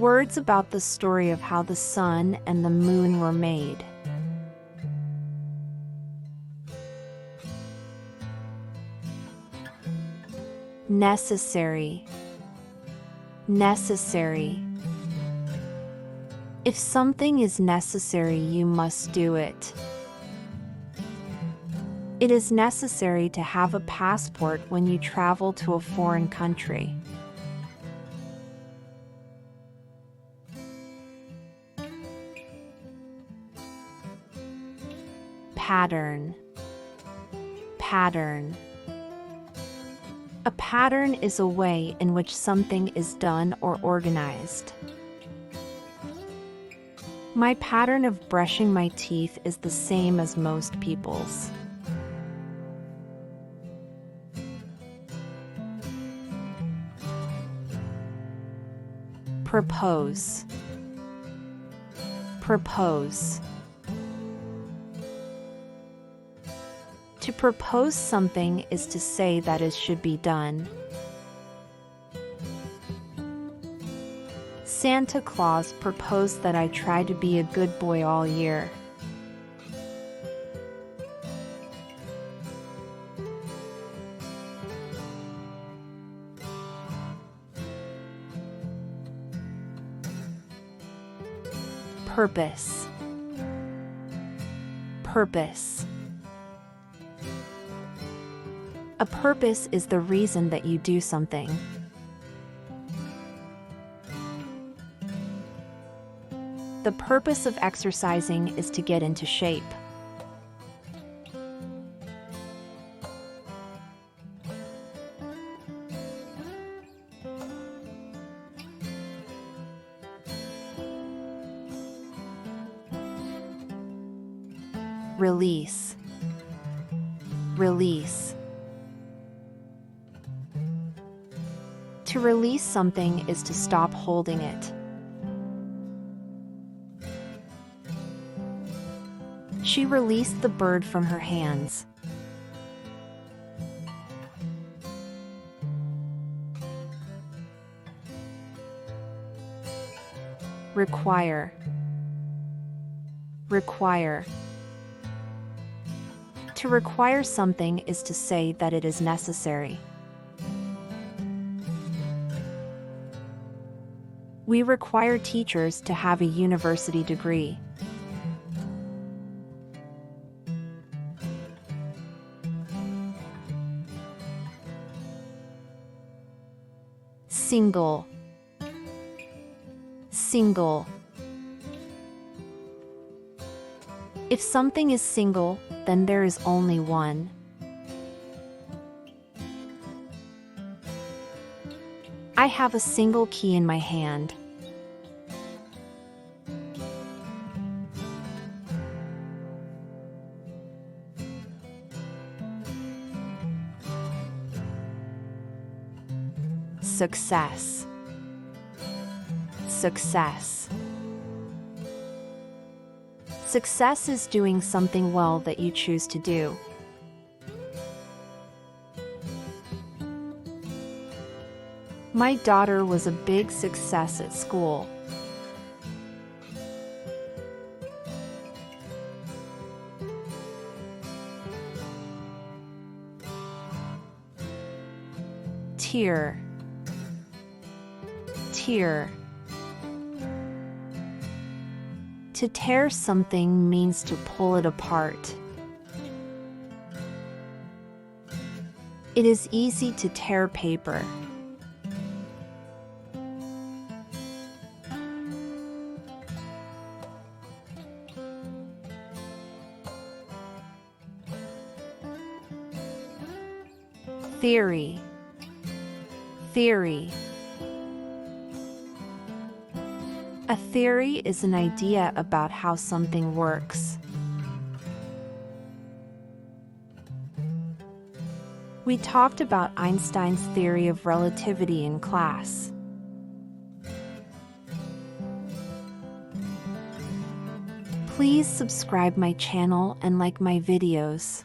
Words about the story of how the sun and the moon were made. Necessary. Necessary. If something is necessary, you must do it. It is necessary to have a passport when you travel to a foreign country. Pattern. Pattern. A pattern is a way in which something is done or organized. My pattern of brushing my teeth is the same as most people's. Propose. Propose. To propose something is to say that it should be done. Santa Claus proposed that I try to be a good boy all year. Purpose. Purpose. A purpose is the reason that you do something. The purpose of exercising is to get into shape. Release. Release. To release something is to stop holding it. She released the bird from her hands. Require. Require. To require something is to say that it is necessary. We require teachers to have a university degree. Single. Single. If something is single, then there is only one. I have a single key in my hand. Success. Success. Success is doing something well that you choose to do. My daughter was a big success at school. Tear. Tear. To tear something means to pull it apart. It is easy to tear paper. Theory. Theory. A theory is an idea about how something works. We talked about Einstein's theory of relativity in class. Please subscribe my channel and like my videos.